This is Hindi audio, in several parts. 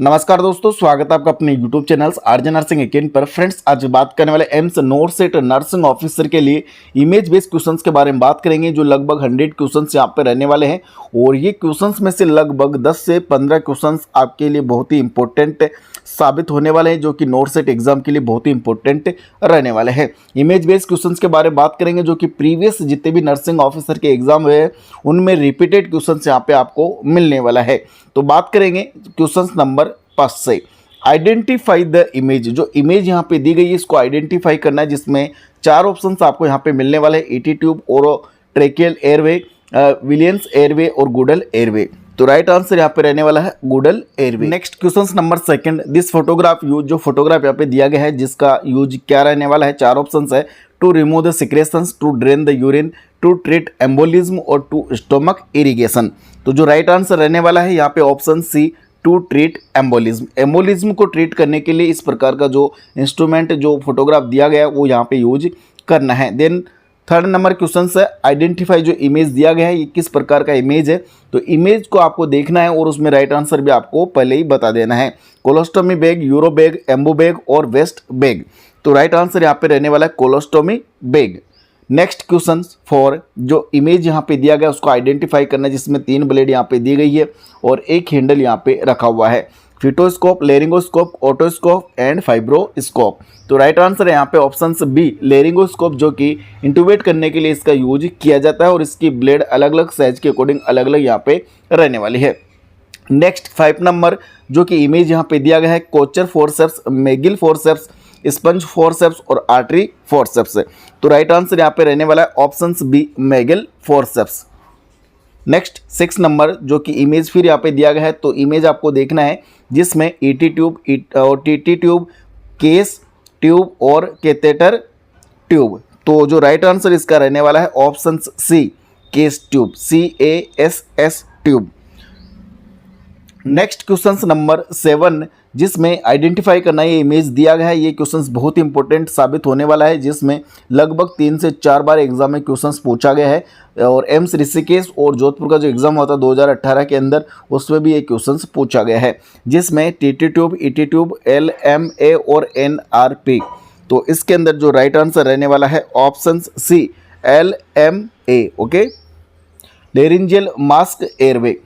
नमस्कार दोस्तों, स्वागत है आपका अपने YouTube channels RJ nursing academy पर। फ्रेंड्स, आज बात करने वाले एम्स नोरसेट नर्सिंग ऑफिसर के लिए इमेज बेस्ड क्वेश्चंस के बारे में बात करेंगे, जो लगभग 100 क्वेश्चंस यहाँ पे रहने वाले हैं। और ये क्वेश्चंस में से लगभग 10 से 15 क्वेश्चंस आपके लिए बहुत ही इंपॉर्टेंट साबित होने वाले हैं, जो कि नोरसेट एग्जाम के लिए बहुत ही इंपॉर्टेंट रहने वाले हैं। इमेज बेस्ड क्वेश्चंस के बारे में बात करेंगे, जो कि प्रीवियस जितने भी नर्सिंग ऑफिसर के एग्जाम हुए हैं उनमें रिपीटेड क्वेश्चंस यहाँ पे आपको मिलने वाला है। तो बात करेंगे क्वेश्चंस नंबर 5 से। आइडेंटिफाई द इमेज, जो इमेज यहाँ पे दी गई है इसको आइडेंटिफाई करना है, जिसमें 4 ऑप्शंस आपको यहाँ पे मिलने वाले हैं: एटी ट्यूब, ओरो ट्रेकियल एयरवे, विलियंस एयरवे और गुडल एयरवे। तो राइट आंसर यहाँ पे रहने वाला है Goodell airway. Next question number 2, this photograph use, जो फोटोग्राफ यहाँ पे दिया गया है जिसका यूज क्या रहने वाला है। 4 ऑप्शंस है: to remove the secretions, to drain the urine, to treat embolism और टू स्टोमक इरिगेशन। तो जो राइट आंसर रहने वाला है यहाँ पे option C, to treat embolism. Embolism को ट्रीट करने के लिए इस प्रकार का जो इंस्ट्रूमेंट, जो फोटोग्राफ दिया गया है वो यहाँ पे यूज करना है। देन 3rd नंबर क्वेश्चन है, आइडेंटिफाई, जो इमेज दिया गया है ये किस प्रकार का इमेज है। तो इमेज को आपको देखना है और उसमें राइट आंसर भी आपको पहले ही बता देना है: colostomy bag, uro bag, ambu bag और वेस्ट बैग। तो राइट आंसर यहाँ पे रहने वाला है कोलोस्टोमी बैग। नेक्स्ट क्वेश्चन 4, जो इमेज यहाँ पे दिया गया उसको आइडेंटिफाई करना है, जिसमें 3 ब्लेड यहाँ पे दी गई है और एक हैंडल यहाँ पे रखा हुआ है: फिटोस्कोप, लेरिंगोस्कोप, ओटोस्कोप एंड फाइब्रोस्कोप। तो राइट आंसर है यहाँ पे ऑप्शन बी, लेरिंगोस्कोप, जो कि इंट्यूबेट करने के लिए इसका यूज किया जाता है और इसकी ब्लेड अलग अलग साइज के अकॉर्डिंग अलग अलग यहाँ पे रहने वाली है। नेक्स्ट 5 नंबर, जो कि इमेज यहाँ पे दिया गया है: Kocher forceps, Magill forceps, sponge forceps और आर्टरी फोरसेप्स। तो राइट आंसर यहाँ पे रहने वाला है option B, Magill forceps. Next 6 number, जो कि इमेज फिर यहाँ पे दिया गया है, तो इमेज आपको देखना है जिसमें ईटी ट्यूब और टीटी ट्यूब, केस ट्यूब और कैथेटर ट्यूब। तो जो राइट आंसर इसका रहने वाला है option C, CASS tube, CASS tube. Next question number 7, जिसमें आइडेंटिफाई करना ये इमेज दिया गया है। ये क्वेश्चन बहुत इंपॉर्टेंट साबित होने वाला है, जिसमें लगभग 3 से 4 बार एग्जाम में क्वेश्चन पूछा गया है। और एम्स ऋषिकेश और जोधपुर का जो एग्जाम हुआ था 2018 के अंदर, उसमें भी ये क्वेश्चन पूछा गया है, जिसमें TT tube, ET tube, LMA और NRP। तो इसके अंदर जो राइट आंसर रहने वाला है option C, LMA। Okay, laryngeal mask airway.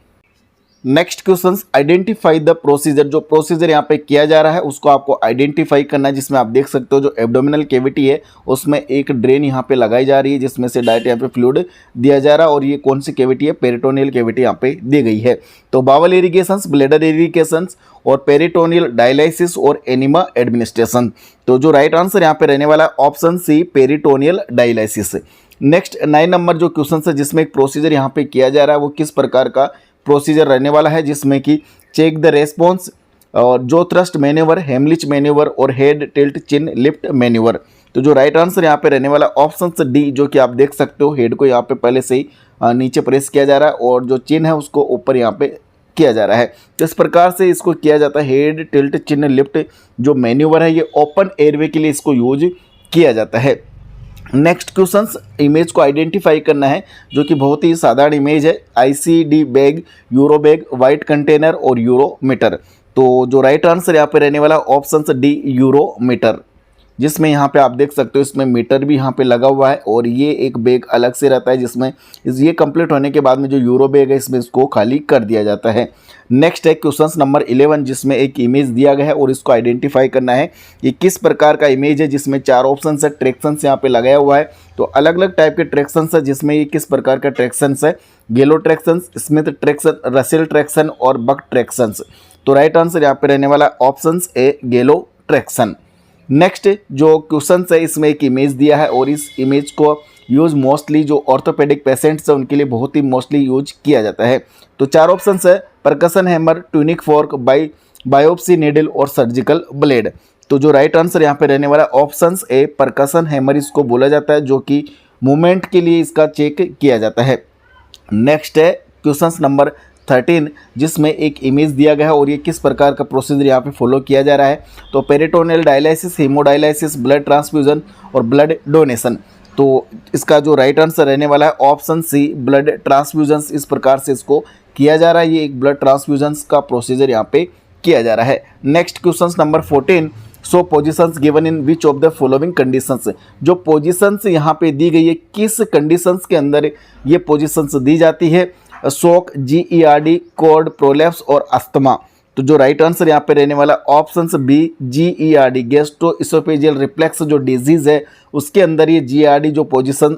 Next question, identify the procedure, जो प्रोसीजर यहाँ पे किया जा रहा है उसको आपको आइडेंटिफाई करना है, जिसमें आप देख सकते हो जो एब्डोमिनल कैविटी है उसमें एक ड्रेन यहाँ पे लगाई जा रही है, जिसमें से डायरेक्ट यहाँ पे फ्लूइड दिया जा रहा है। और ये कौन सी कैविटी है? पेरिटोनियल कैविटी यहाँ पे दी गई है। तो बावल इरिगेशंस, ब्लेडर इरिगेशंस और पेरिटोनियल डायलाइसिस और एनिमा एडमिनिस्ट्रेशन। तो जो राइट आंसर यहाँ पे रहने वाला है option C, peritoneal dialysis. Next 9 number जो क्वेश्चन है, जिसमें एक प्रोसीजर यहाँ पे किया जा रहा है, वो किस प्रकार का प्रोसीजर रहने वाला है, जिसमें कि चेक द रेस्पॉन्स और जो थ्रस्ट मैन्यूवर, हेमलिच मैन्यूवर और हेड टिल्ट चिन लिफ्ट मैन्यूवर। तो जो राइट आंसर यहाँ पे रहने वाला ऑप्शन डी, जो कि आप देख सकते हो हेड को यहाँ पे पहले से ही नीचे प्रेस किया जा रहा है और जो चिन है उसको ऊपर यहाँ पे किया जा रहा है। तो इस प्रकार से इसको किया जाता है। हेड टिल्ट चिन लिफ्ट जो मैन्यूवर है ये ओपन एयरवे के लिए इसको यूज किया जाता है। नेक्स्ट क्वेश्चन, इमेज को आइडेंटिफाई करना है, जो कि बहुत ही साधारण इमेज है: ICD bag, uro bag, white container और यूरोमीटर। तो जो राइट आंसर यहाँ पे रहने वाला ऑप्शन डी, यूरोमीटर, जिसमें यहाँ पे आप देख सकते हो इसमें मीटर भी यहाँ पे लगा हुआ है और ये एक बैग अलग से रहता है, जिसमें ये कंप्लीट होने के बाद में जो यूरो बैग है इसमें इसको खाली कर दिया जाता है। नेक्स्ट है क्वेश्चन नंबर 11, जिसमें एक इमेज दिया गया है और इसको आइडेंटिफाई करना है ये किस प्रकार का इमेज है, जिसमें 4 ऑप्शन है। ट्रैक्शन यहाँ पे लगाया हुआ है, तो अलग अलग टाइप के ट्रैक्शन है, जिसमें ये किस प्रकार का ट्रैक्शन है: गेलो traction, Smith traction, Russell traction और बक ट्रैक्शन। तो राइट आंसर यहाँ पे रहने वाला ऑप्शन ए, गेलो ट्रैक्शन। नेक्स्ट जो क्वेश्चन है, इसमें एक इमेज दिया है और इस इमेज को यूज मोस्टली जो ऑर्थोपेडिक पेशेंट्स हैं उनके लिए बहुत ही मोस्टली यूज किया जाता है। तो 4 ऑप्शन है: परकसन hammer, tunic fork, biopsy needle और सर्जिकल ब्लेड। तो जो राइट आंसर यहाँ पे रहने वाला ऑप्शन ए, परकसन हैमर इसको बोला जाता है, जो कि मूवमेंट के लिए इसका चेक किया जाता है। नेक्स्ट है क्वेश्चन नंबर 13, जिसमें एक इमेज दिया गया है और ये किस प्रकार का प्रोसीजर यहाँ पे फॉलो किया जा रहा है। तो पेरिटोनियल डायलाइसिस, हीमोडायलाइसिस, ब्लड ट्रांसफ्यूजन और ब्लड डोनेशन। तो इसका जो राइट आंसर रहने वाला है ऑप्शन सी, ब्लड ट्रांसफ्यूजन। इस प्रकार से इसको किया जा रहा है, ये एक ब्लड ट्रांसफ्यूजन का प्रोसीजर यहाँ पे किया जा रहा है। Next question number 14, so positions given in which of the following conditions. जो पोजीशंस यहाँ पे दी गई है किस कंडीशंस के अंदर ये पोजीशंस दी जाती है, शोक, GERD, कोर्ड, प्रोलैप्स और अस्थमा। तो जो राइट आंसर यहाँ पे रहने वाला option B GERD, gastroesophageal reflex जो डिजीज़ है उसके अंदर ये GERD जो पोजीशन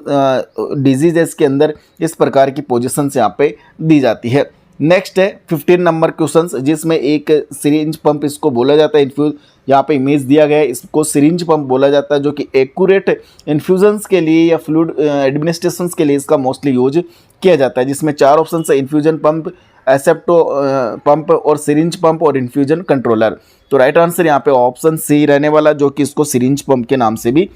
डिजीज़ है इसके अंदर इस प्रकार की पोजीशंस यहाँ पे दी जाती है। नेक्स्ट है 15 नंबर क्वेश्चन, जिसमें एक सिरिंज पंप इसको बोला जाता है, इन्फ्यूज यहाँ पे इमेज दिया गया है, इसको सिरिंज पंप बोला जाता है, जो कि एक्यूरेट इन्फ्यूजन्स के लिए या फ्लूइड एडमिनिस्ट्रेशन के लिए इसका मोस्टली यूज किया जाता है, जिसमें 4 ऑप्शन है, इन्फ्यूजन पंप, एसेप्टो पंप और सिरिंज पंप और इन्फ्यूजन कंट्रोलर। तो राइट आंसर यहाँ पे ऑप्शन सी रहने वाला, जो कि इसको सिरिंज पंप के नाम से भी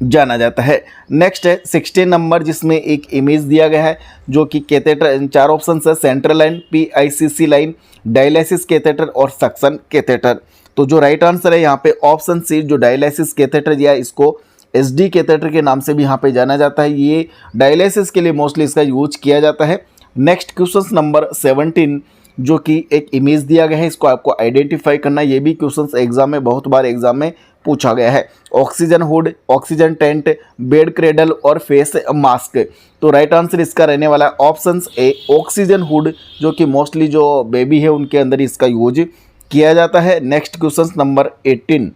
जाना जाता है। नेक्स्ट है 16 नंबर, जिसमें एक इमेज दिया गया है जो कि कैथेटर, 4 ऑप्शन है, central line, PICC line, dialysis catheter और सक्शन कैथेटर। तो जो राइट आंसर है यहाँ पे ऑप्शन सी, जो डायलिसिस कैथेटर या इसको SD कैथेटर के नाम से भी यहाँ पे जाना जाता है, ये डायलिसिस के लिए मोस्टली इसका यूज किया जाता है। नेक्स्ट क्वेश्चन नंबर 17, जो कि एक इमेज दिया गया है, इसको आपको आइडेंटिफाई करना है। ये भी क्वेश्चंस एग्जाम में बहुत बार एग्जाम में पूछा गया है। Oxygen hood, oxygen tent, bed cradle और फेस मास्क। तो राइट आंसर इसका रहने वाला है ऑप्शन ए, ऑक्सीजन हुड, जो कि मोस्टली जो बेबी है उनके अंदर इसका यूज किया जाता है। नेक्स्ट क्वेश्चन नंबर 18,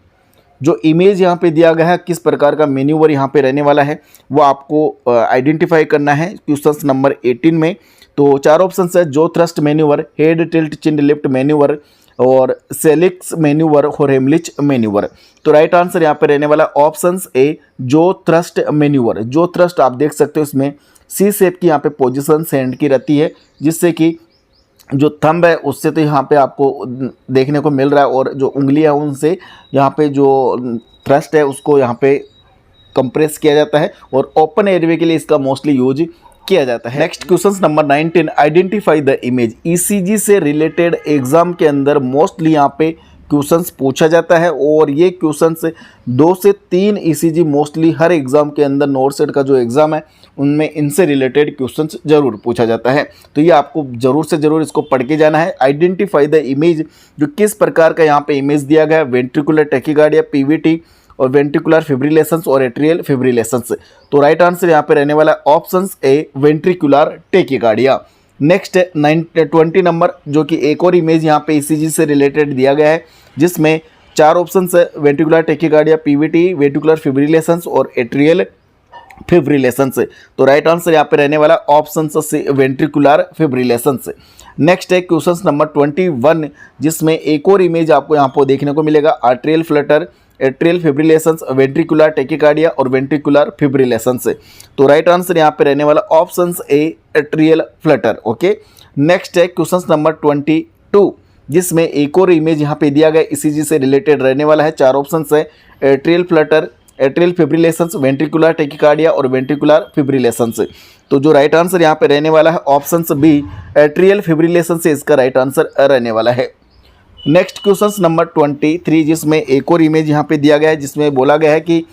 जो इमेज यहाँ पे दिया गया है किस प्रकार का मेन्यूवर यहाँ पे रहने वाला है वो आपको आइडेंटिफाई करना है क्वेश्चन नंबर 18 में। तो 4 ऑप्शन है, जो थ्रस्ट मेन्यूवर, हेड टिल्ट चिन लिफ्ट मेन्यूवर और सेलिक्स मेन्यूवर और हेमलिच मेन्यूवर। तो राइट आंसर यहाँ पे रहने वाला ऑप्शन ए, जो थ्रस्ट मेन्यूवर। जो थ्रस्ट आप देख सकते हो इसमें C शेप की यहाँ पे पोजीशन हैंड की रहती है, जिससे कि जो थंब है उससे तो यहाँ पे आपको देखने को मिल रहा है, और जो उंगलियां उनसे यहाँ पे जो थ्रस्ट है उसको यहाँ पे कंप्रेस किया जाता है, और ओपन एयरवे के लिए इसका मोस्टली यूज किया जाता है। Next question number 19, identify the image. ECG से रिलेटेड एग्जाम के अंदर मोस्टली यहाँ पे क्वेश्चंस पूछा जाता है, और ये क्वेश्चंस 2 से 3 ECG मोस्टली हर एग्जाम के अंदर, नॉर्थ सेट का जो एग्जाम है उनमें इनसे रिलेटेड क्वेश्चंस जरूर पूछा जाता है। तो ये आपको जरूर से जरूर इसको पढ़ के जाना है। आइडेंटिफाई द इमेज, जो किस प्रकार का यहाँ पे इमेज दिया गया है, वेंट्रिकुलर टैकीकार्डिया, PVT और वेंट्रिकुलर फिब्रिलेशंस और एट्रियल फिब्रिलेशंस। तो राइट आंसर यहाँ पे रहने वाला ऑप्शन ए, वेंट्रिकुलर टैकीकार्डिया। नेक्स्ट है 20 नंबर, जो कि एक और इमेज यहाँ पे ECG से रिलेटेड दिया गया है, जिसमें 4 ऑप्शन है, वेंट्रिकुलर टैकीकार्डिया, PVT, वेंट्रिकुलर फिब्रिलेशंस और एट्रियल फिब्रिलेशंस। तो राइट आंसर यहाँ पे रहने वाला ऑप्शन सी, वेंट्रिकुलर फिब्रिलेशंस। नेक्स्ट है क्वेश्चन नंबर 21, जिसमें एक और इमेज आपको यहाँ पर देखने को मिलेगा, atrial flutter, atrial fibrillations, ventricular tachycardia और वेंट्रिकुलर फिब्रिलेशंस। तो राइट आंसर यहाँ पे रहने वाला option A, atrial flutter. Okay. Next है क्वेश्चन नंबर 22, जिसमें एक और इमेज यहाँ पे दिया गया ECG से रिलेटेड रहने वाला है। 4 ऑप्शन है, atrial flutter, atrial fibrillations, ventricular tachycardia और वेंट्रिकुलर फिब्रिलेशंस। तो जो राइट आंसर यहाँ पे रहने वाला है ऑप्शन बी, एट्रियल फिब्रिलेशंस से इसका राइट आंसर रहने वाला है। नेक्स्ट क्वेश्चन नंबर 23, जिसमें एक और इमेज यहाँ पे दिया गया है, जिसमें बोला गया है कि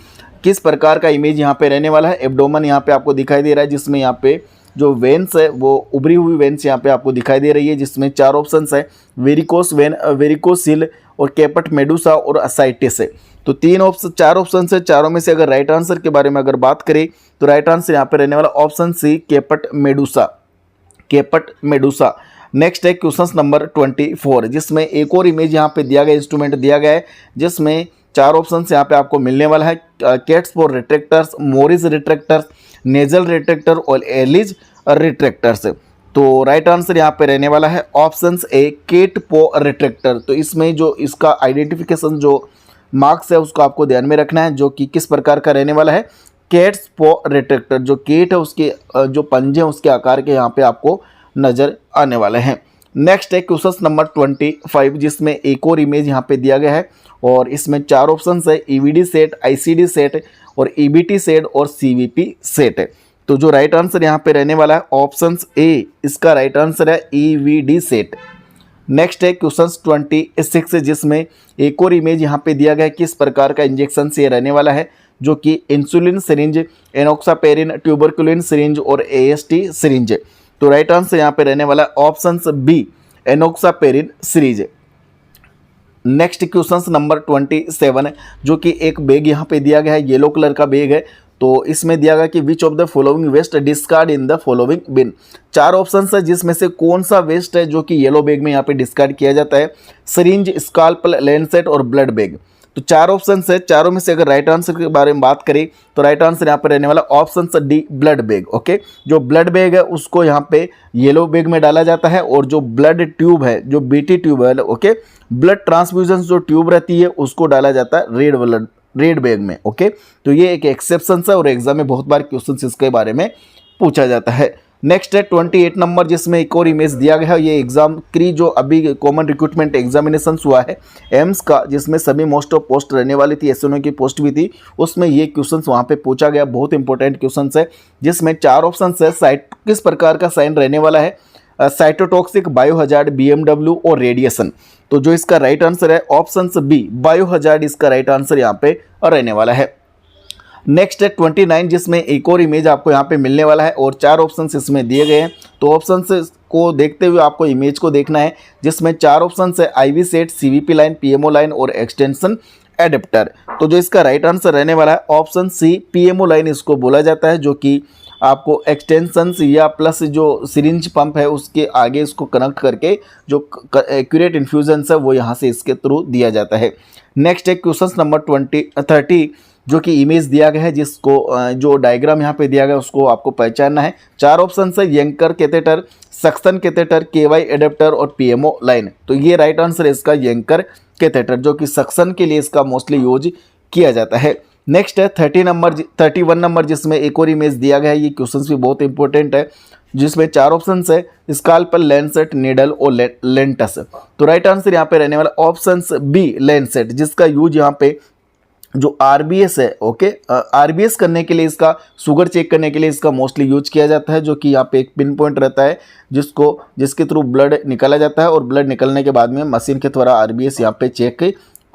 किस प्रकार का इमेज यहाँ पे रहने वाला है। एब्डोमेन यहाँ पे आपको दिखाई दे रहा है, जिसमें यहाँ पे जो वेन्स है वो उभरी हुई वेन्स यहाँ पे आपको दिखाई दे रही है, जिसमें 4 ऑप्शन है, वेरिकोस वेन, वेरिकोसिल और कैपट मेडुसा और असाइटिस। तो 4 ऑप्शन है, चारों में से अगर राइट आंसर के बारे में अगर बात करें तो राइट आंसर यहाँ पे रहने वाला option C, caput medusa, caput medusa. Next है क्वेश्चन नंबर 24, जिसमें एक और इमेज यहाँ पे दिया गया, इंस्ट्रूमेंट दिया गया है, जिसमें 4 ऑप्शन यहाँ पे आपको मिलने वाला है, cat's paw retractors, Morris retractors, nasal retractor और एलिज रिट्रैक्टर्स। तो राइट आंसर यहाँ पे रहने वाला है ऑप्शन ए, केट पो रिट्रैक्टर। तो इसमें जो इसका आइडेंटिफिकेशन जो मार्क्स है उसको आपको ध्यान में रखना है, जो कि किस प्रकार का रहने वाला है, कैट्स पो रिट्रैक्टर। जो केट है उसके जो पंजे हैं उसके आकार के यहाँ पे आपको नजर आने वाले हैं। नेक्स्ट है क्वेश्चन नंबर 25, जिसमें एक और इमेज यहाँ पे दिया गया है, और इसमें 4 ऑप्शन है, EVD सेट, ICD सेट और EBT सेट और CVP सेट। तो जो राइट आंसर यहाँ पे रहने वाला है ऑप्शन ए, इसका राइट आंसर है EVD सेट। नेक्स्ट है क्वेश्चन 26, जिसमें एक और इमेज यहाँ पे दिया गया है, किस प्रकार का इंजेक्शन से रहने वाला है, जो कि insulin syringe, enoxaparin, tuberculin syringe और AST सिरिंज। तो राइट आंसर यहाँ पे रहने वाला option B, enoxaparin series. Next question number 27 जो कि एक बैग यहाँ पे दिया गया है, येलो कलर का बैग है। तो इसमें दिया गया कि which of the following waste discard in the following bin. 4 option है जिसमें से कौन सा वेस्ट है जो कि येलो बैग में यहाँ पे डिस्कार्ड किया जाता है। सिरिंज, स्काल्पल, लैंसेट और ब्लड बैग। तो 4 ऑप्शन है, चारों में से अगर राइट आंसर के बारे में बात करें तो राइट आंसर यहाँ पे रहने वाला option D, blood bag. Okay, जो ब्लड बैग है उसको यहाँ पे येलो बैग में डाला जाता है और जो ब्लड ट्यूब है, जो बीटी ट्यूब है, ओके, ब्लड ट्रांसफ्यूजन जो ट्यूब रहती है उसको डाला जाता है रेड बैग में। ओके, तो ये एक एक्सेप्शन है और एग्जाम में बहुत बार क्वेश्चन इसके बारे में पूछा जाता है। नेक्स्ट है 28 नंबर जिसमें एक और इमेज दिया गया है। ये एग्जाम क्री जो अभी कॉमन रिक्रूटमेंट एग्जामिनेशन हुआ है एम्स का, जिसमें सभी मोस्ट ऑफ पोस्ट रहने वाली थी, एसएनओ की पोस्ट भी थी, उसमें ये क्वेश्चंस वहाँ पे पूछा गया। बहुत इंपॉर्टेंट क्वेश्चंस है जिसमें 4 ऑप्शन है। साइट किस प्रकार का साइन रहने वाला है, साइटोटॉक्सिक, बायोहजार्ड, बीएमडब्ल्यू और रेडिएशन। तो जो इसका राइट आंसर है ऑप्शन बी, बायोहजार्ड इसका राइट आंसर यहाँ पे रहने वाला है। नेक्स्ट है 29 जिसमें एक और इमेज आपको यहाँ पे मिलने वाला है और 4 ऑप्शंस इसमें दिए गए हैं। तो ऑप्शंस को देखते हुए आपको इमेज को देखना है, जिसमें 4 ऑप्शंस है IV set, CVP line, PMO line और एक्सटेंशन एडेप्टर। तो जो इसका राइट आंसर रहने वाला है ऑप्शन सी, पीएमओ लाइन इसको बोला जाता है, जो कि आपको एक्सटेंशन या प्लस जो सिरिंज पंप है उसके आगे इसको कनेक्ट करके जो एक्यूरेट इन्फ्यूजन है वो यहाँ से इसके थ्रू दिया जाता है। नेक्स्ट है क्वेश्चन नंबर 30 जो कि इमेज दिया गया है, जिसको जो डायग्राम यहाँ पे दिया गया है उसको आपको पहचानना है। 4 ऑप्शन है, यंकर catheter, suction catheter, KY adapter और पीएमओ लाइन। तो ये राइट आंसर है इसका यंकर कैथेटर, जो कि सक्शन के लिए इसका मोस्टली यूज किया जाता है। नेक्स्ट है 31 नंबर जिसमें एक और इमेज दिया गया है। ये क्वेश्चन भी बहुत इंपॉर्टेंट है, जिसमें 4 ऑप्शन है, स्काल्पल, लैंसेट, नीडल और लेंटस। तो राइट आंसर यहाँ पे रहने वाला ऑप्शन बी, लैंसेट, जिसका यूज यहाँ पे जो आरबीएस है, ओके, आरबीएस करने के लिए, इसका शुगर चेक करने के लिए इसका मोस्टली यूज किया जाता है, जो कि यहाँ पे एक पिन पॉइंट रहता है जिसके थ्रू ब्लड निकाला जाता है और ब्लड निकलने के बाद में मशीन के द्वारा आरबीएस यहाँ पे चेक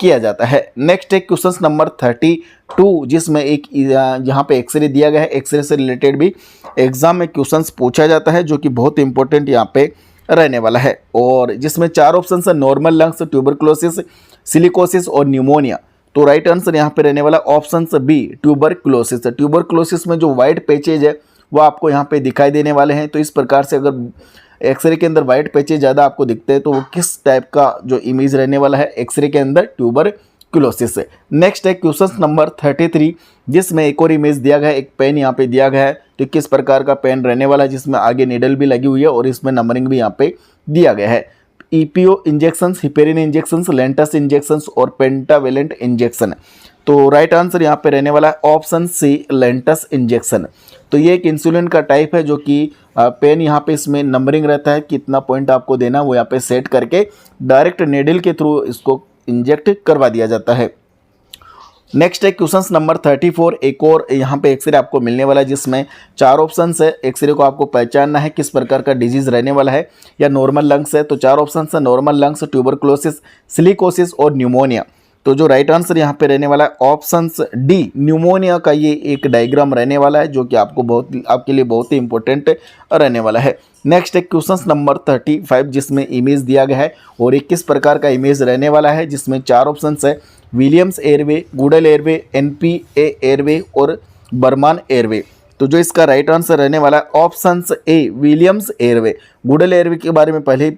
किया जाता है। नेक्स्ट है क्वेश्चन नंबर 32 जिसमें एक यहाँ पे एक्सरे दिया गया है। एक्सरे से रिलेटेड भी एग्जाम में क्वेश्चंस पूछा जाता है, जो कि बहुत इंपॉर्टेंट यहाँ पे रहने वाला है, और जिसमें 4 ऑप्शन है, नॉर्मल लंग्स, ट्यूबरकुलोसिस, सिलिकोसिस और न्यूमोनिया। तो राइट आंसर यहाँ पे रहने वाला ऑप्शन बी, ट्यूबरकुलोसिस। ट्यूबरकुलोसिस में जो वाइट पैचेज है वो आपको यहाँ पे दिखाई देने वाले हैं। तो इस प्रकार से अगर एक्सरे के अंदर वाइट पैचेज ज़्यादा आपको दिखते हैं तो वो किस टाइप का जो इमेज रहने वाला है एक्सरे के अंदर, ट्यूबरकुलोसिस है। नेक्स्ट है क्वेश्चन नंबर 33 जिसमें एक और इमेज दिया गया है। एक पेन यहाँ पे दिया गया है, तो किस प्रकार का पेन रहने वाला है, जिसमें आगे नीडल भी लगी हुई है और इसमें नंबरिंग भी यहाँ पे दिया गया है। EPO injections, heparin injections, Lantus injections और पेंटावेलेंट इंजेक्शन। तो राइट आंसर यहाँ पे रहने वाला है ऑप्शन सी, लेंटस इंजेक्शन। तो ये एक इंसुलिन का टाइप है, जो कि पेन यहाँ पे इसमें नंबरिंग रहता है, कितना पॉइंट आपको देना वो यहाँ पे सेट करके डायरेक्ट नेडल के थ्रू इसको इंजेक्ट करवा दिया जाता है। नेक्स्ट है क्वेश्चन नंबर 34। एक और यहाँ पे एक्सरे आपको मिलने वाला है, जिसमें 4 ऑप्शन है। एक्सरे को आपको पहचानना है किस प्रकार का डिजीज रहने वाला है, या नॉर्मल लंग्स है। तो 4 ऑप्शन है, नॉर्मल लंग्स, ट्यूबरकुलोसिस, सिलिकोसिस और न्यूमोनिया। तो जो राइट आंसर यहाँ पे रहने वाला है ऑप्शन डी, न्यूमोनिया का ये एक डायग्राम रहने वाला है, जो कि आपके लिए बहुत ही इंपॉर्टेंट रहने वाला है। नेक्स्ट है क्वेश्चन नंबर 35 जिसमें इमेज दिया गया है, और एक किस प्रकार का इमेज रहने वाला है, जिसमें 4 ऑप्शन है, Williams airway, Goodell airway, NPA airway और बर्मान एयरवे। तो जो इसका राइट आंसर रहने वाला है ऑप्शन ए, विलियम्स एयरवे। गुडल एयरवे के बारे में पहले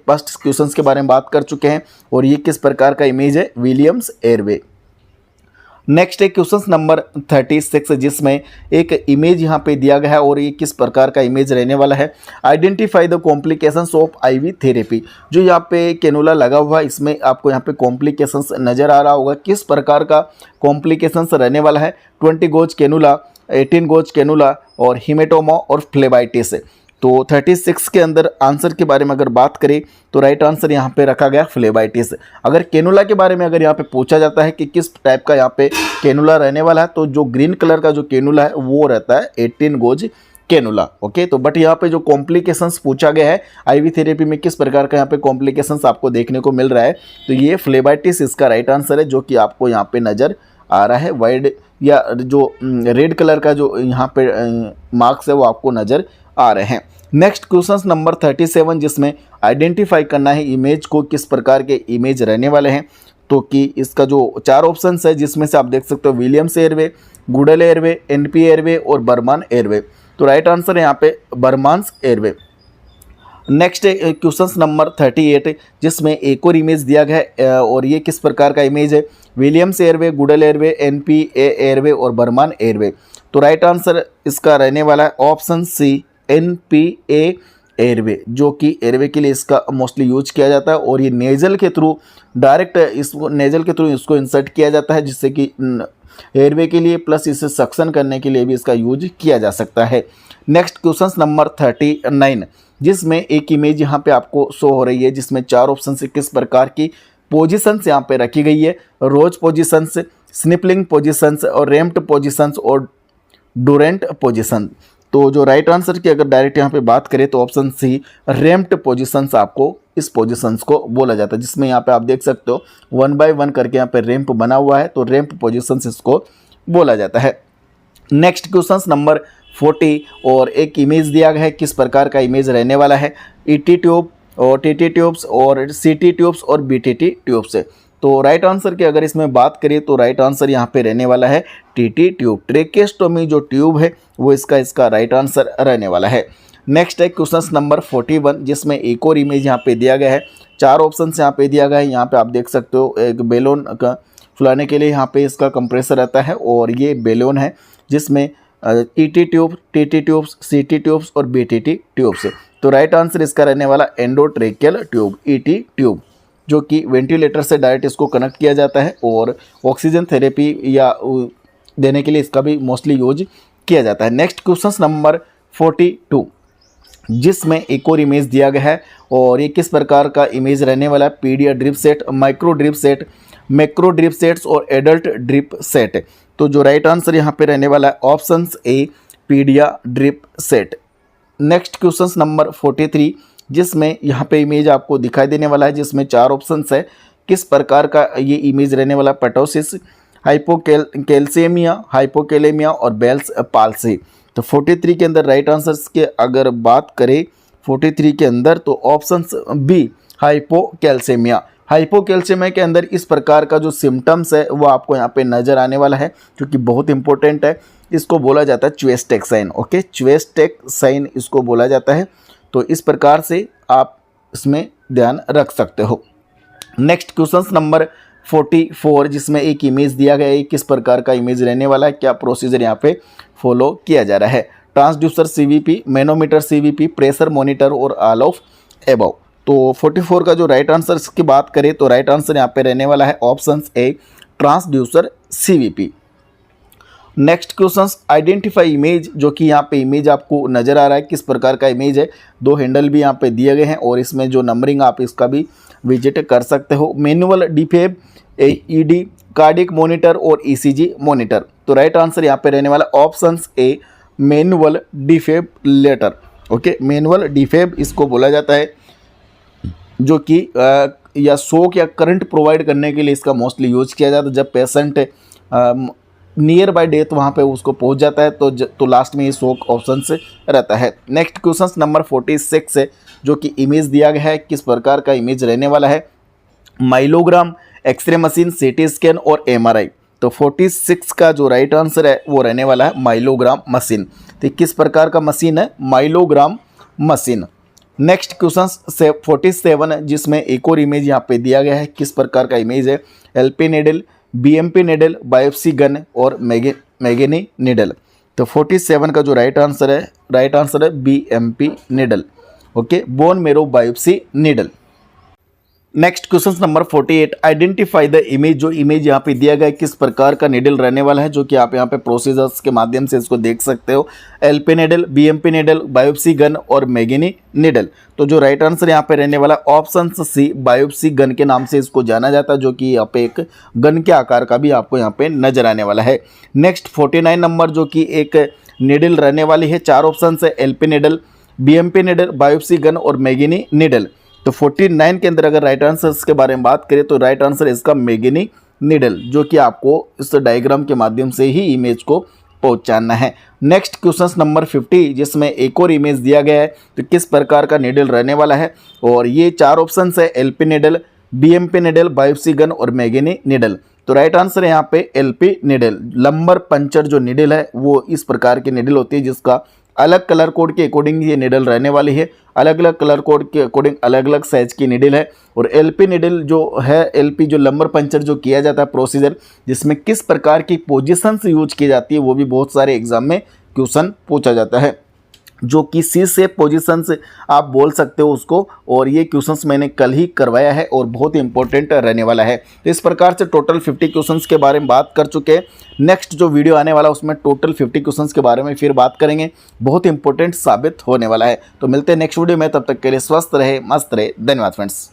फर्स्ट क्वेश्चंस के बारे में बात कर चुके हैं, और ये किस प्रकार का इमेज है, विलियम्स एयरवे। नेक्स्ट है क्वेश्चन नंबर 36 जिसमें एक इमेज यहाँ पे दिया गया है, और ये किस प्रकार का इमेज रहने वाला है, identify the complications of ivy therapy. जो यहाँ पे कैनुला लगा हुआ है, इसमें आपको यहाँ पे कॉम्प्लिकेशंस नज़र आ रहा होगा, किस प्रकार का कॉम्प्लिकेशंस रहने वाला है, 20 गोज कैनुला, 18 गोज कैनुला और हिमेटोमा और फ्लेबाइटिस। तो 36 के अंदर आंसर के बारे में अगर बात करें तो राइट आंसर यहाँ पे रखा गया फ्लेबाइटिस। अगर कैनुला के बारे में अगर यहाँ पे पूछा जाता है कि किस टाइप का यहाँ पे कैनुला रहने वाला है, तो जो ग्रीन कलर का जो कैनुला है वो रहता है 18 गोज कैनुला। ओके, तो बट यहाँ पे जो कॉम्प्लिकेशंस पूछा गया है आईवी थेरेपी में, किस प्रकार का यहाँ पे कॉम्प्लिकेशंस आपको देखने को मिल रहा है, तो ये फ्लेबाइटिस इसका राइट आंसर है, जो कि आपको यहाँ पे नज़र आ रहा है। वाइड या जो रेड कलर का जो यहाँ पे मार्क्स है वो आपको नज़र आ रहे हैं। नेक्स्ट क्वेश्चन नंबर 37 जिसमें आइडेंटिफाई करना है इमेज को, किस प्रकार के इमेज रहने वाले हैं। तो कि इसका जो 4 ऑप्शंस है जिसमें से आप देख सकते हो Williams airway, Goodell airway, NP airway और बर्मान एयरवे। तो राइट आंसर है यहाँ पे बर्मान्स एयरवे। नेक्स्ट क्वेश्चन नंबर 38 जिसमें एक और इमेज दिया गया है और ये किस प्रकार का इमेज है, Williams airway, Goodell airway, NPA airway और बर्मान एयरवे। तो राइट आंसर इसका रहने वाला है ऑप्शन सी एनपीए एयरवे, जो कि एयरवे के लिए इसका मोस्टली यूज किया जाता है और ये नेजल के थ्रू डायरेक्ट इसको नेजल के थ्रू इसको इंसर्ट किया जाता है, जिससे कि एयरवे के लिए प्लस इसे सक्शन करने के लिए भी इसका यूज किया जा सकता है। नेक्स्ट क्वेश्चन नंबर 39 जिसमें एक इमेज यहाँ पे आपको शो हो रही है जिसमें 4 ऑप्शन से किस प्रकार की पोजीशंस यहाँ पे रखी गई है, रोज पोजीशंस, स्निपलिंग पोजीशंस और रैम्प्ड पोजीशंस और डोरेंट पोजीशन। तो जो राइट आंसर की अगर डायरेक्ट यहाँ पे बात करें तो ऑप्शन सी रैम्प्ड पोजीशंस आपको इस पोजीशंस को बोला जाता है, जिसमें यहाँ पे आप देख सकते हो 1 बाय 1 करके यहाँ पे रैम्प बना हुआ है, तो रैम्प पोजीशंस इसको बोला जाता है। नेक्स्ट क्वेश्चन नंबर 40 और एक इमेज दिया गया है, किस प्रकार का इमेज रहने वाला है, ईटी ट्यूब और टीटी ट्यूब्स और सीटी ट्यूब्स और बीटीटी ट्यूब से। तो राइट आंसर की अगर इसमें बात करें तो राइट आंसर यहाँ पे रहने वाला है टीटी ट्यूब, ट्रेकेस्टोमी जो ट्यूब है वो इसका राइट आंसर रहने वाला है। नेक्स्ट है क्वेश्चन नंबर 41 जिसमें एक और इमेज यहाँ पे दिया गया है, 4 ऑप्शन यहाँ पे दिया गया है। यहाँ पे आप देख सकते हो एक बेलून का फुलाने के लिए यहाँ पे इसका कंप्रेसर रहता है और ये बेलून है जिसमें ईटी ट्यूब, टीटी ट्यूब्स, सीटी ट्यूब्स और बीटीटी ट्यूब्स। तो राइट आंसर इसका रहने वाला एंडोट्रेकियल ट्यूब, ईटी ट्यूब, जो कि वेंटिलेटर से डायरेक्ट इसको कनेक्ट किया जाता है और ऑक्सीजन थेरेपी या देने के लिए इसका भी मोस्टली यूज किया जाता है। नेक्स्ट क्वेश्चन नंबर 42 जिसमें एक और इमेज दिया गया है और ये किस प्रकार का इमेज रहने वाला है, pedia drip set, micro drip set, macro drip sets और एडल्ट ड्रिप सेट। तो जो राइट आंसर यहाँ पे रहने वाला है option A pedia drip set. Next question number 43 जिसमें यहाँ पे इमेज आपको दिखाई देने वाला है जिसमें 4 ऑप्शंस है, किस प्रकार का ये इमेज रहने वाला, पेटोसिस, हाइपोकैल्सेमिया, हाइपोकैलेमिया और बेल्स पाल्सी। तो 43 के अंदर राइट आंसर्स के अगर बात करें 43 के अंदर तो ऑप्शन बी हाइपोकैल्सेमिया। हाइपोकैल्सेमिया के अंदर इस प्रकार का जो सिम्टम्स है वो आपको यहाँ पे नज़र आने वाला है, जो कि बहुत इंपॉर्टेंट है। इसको बोला जाता है च्वेस्टेक साइन, ओके, च्वेस्टेक साइन इसको बोला जाता है। तो इस प्रकार से आप इसमें ध्यान रख सकते हो। नेक्स्ट क्वेश्चन नंबर 44 जिसमें एक इमेज दिया गया है, किस प्रकार का इमेज रहने वाला है, क्या प्रोसीजर यहाँ पे फॉलो किया जा रहा है, transducer CVP, manometer CVP, pressure monitor और ऑल ऑफ एबव। तो 44 का जो राइट आंसर की बात करें तो राइट आंसर यहाँ पे रहने वाला है ऑप्शन ए transducer CVP. Next question identify image, जो कि यहाँ पे इमेज आपको नज़र आ रहा है किस प्रकार का इमेज है, 2 हैंडल भी यहाँ पे दिए गए हैं और इसमें जो नंबरिंग आप इसका भी विजिट कर सकते हो, मैनुअल डिफेब, ईडी, कार्डिक मॉनिटर और ईसीजी मॉनिटर। तो राइट आंसर यहाँ पे रहने वाला option A manual defibrillator, okay, manual defib इसको बोला जाता है, जो कि या शॉक या करंट प्रोवाइड करने के लिए इसका मोस्टली यूज किया जाता है। जब पेशेंट नियर बाय डेथ वहाँ पे उसको पहुँच जाता है तो लास्ट में ये शॉक ऑप्शन से रहता है। नेक्स्ट क्वेश्चन नंबर 46 है, जो कि इमेज दिया गया है, किस प्रकार का इमेज रहने वाला है, माइलोग्राम, एक्सरे मशीन, सीटी स्कैन और एमआरआई। तो 46 का जो राइट आंसर है वो रहने वाला है माइलोग्राम मशीन। तो किस प्रकार का मशीन है, माइलोग्राम मशीन। नेक्स्ट क्वेश्चन 47 जिसमें एक और इमेज यहाँ पे दिया गया है, किस प्रकार का इमेज है, LP needle, BMP needle, biopsy gun और मैगनी निडल। तो 47 का जो राइट आंसर है BMP needle, okay, bone marrow biopsy needle. Next question number 48 identify the image, जो इमेज यहाँ पे दिया गया है किस प्रकार का निडल रहने वाला है, जो कि आप यहाँ पे प्रोसीजर्स के माध्यम से इसको देख सकते हो, LP needle, BMP needle, biopsy gun और मैगनी निडल। तो जो राइट आंसर यहाँ पे रहने वाला ऑप्शन सी बायोप्सी गन के नाम से इसको जाना जाता है, जो कि यहाँ पे एक गन के आकार का भी आपको यहाँ पे नजर आने वाला है। नेक्स्ट 49 नंबर, जो कि एक निडल रहने वाली है, 4 ऑप्शन है, LP needle, BMP needle, biopsy gun और मैगनी निडल। तो 49 के अंदर अगर राइट आंसर के बारे में बात करें तो राइट आंसर इसका मैगनी निडल, जो कि आपको इस डायग्राम के माध्यम से ही इमेज को पहचानना है। नेक्स्ट क्वेश्चन नंबर 50 जिसमें एक और इमेज दिया गया है, तो किस प्रकार का निडल रहने वाला है। और ये 4 ऑप्शन है, LP needle, BMP needle, biopsy gun और मैगनी निडल। तो राइट आंसर है यहाँ पे एलपी निडल। लंबर पंचर जो निडल है वो इस प्रकार की निडल होती है जिसका अलग कलर कोड के अकॉर्डिंग ये निडल रहने वाली है। अलग अलग कलर कोड के अकॉर्डिंग अलग अलग साइज की निडल है। और एलपी निडल जो है, एलपी जो लंबर पंचर जो किया जाता है प्रोसीजर, जिसमें किस प्रकार की पोजीशन से यूज की जाती है, वो भी बहुत सारे एग्जाम में क्वेश्चन पूछा जाता है, जो कि सी शेप पोजीशन से आप बोल सकते हो उसको। और ये क्वेश्चंस मैंने कल ही करवाया है और बहुत ही इंपॉर्टेंट रहने वाला है। तो इस प्रकार से टोटल 50 क्वेश्चंस के बारे में बात कर चुके हैं। नेक्स्ट जो वीडियो आने वाला है उसमें टोटल 50 क्वेश्चंस के बारे में फिर बात करेंगे, बहुत इंपॉर्टेंट साबित होने वाला है। तो मिलते हैं नेक्स्ट वीडियो में, तब तक के लिए स्वस्थ रहे, मस्त रहे। धन्यवाद फ्रेंड्स।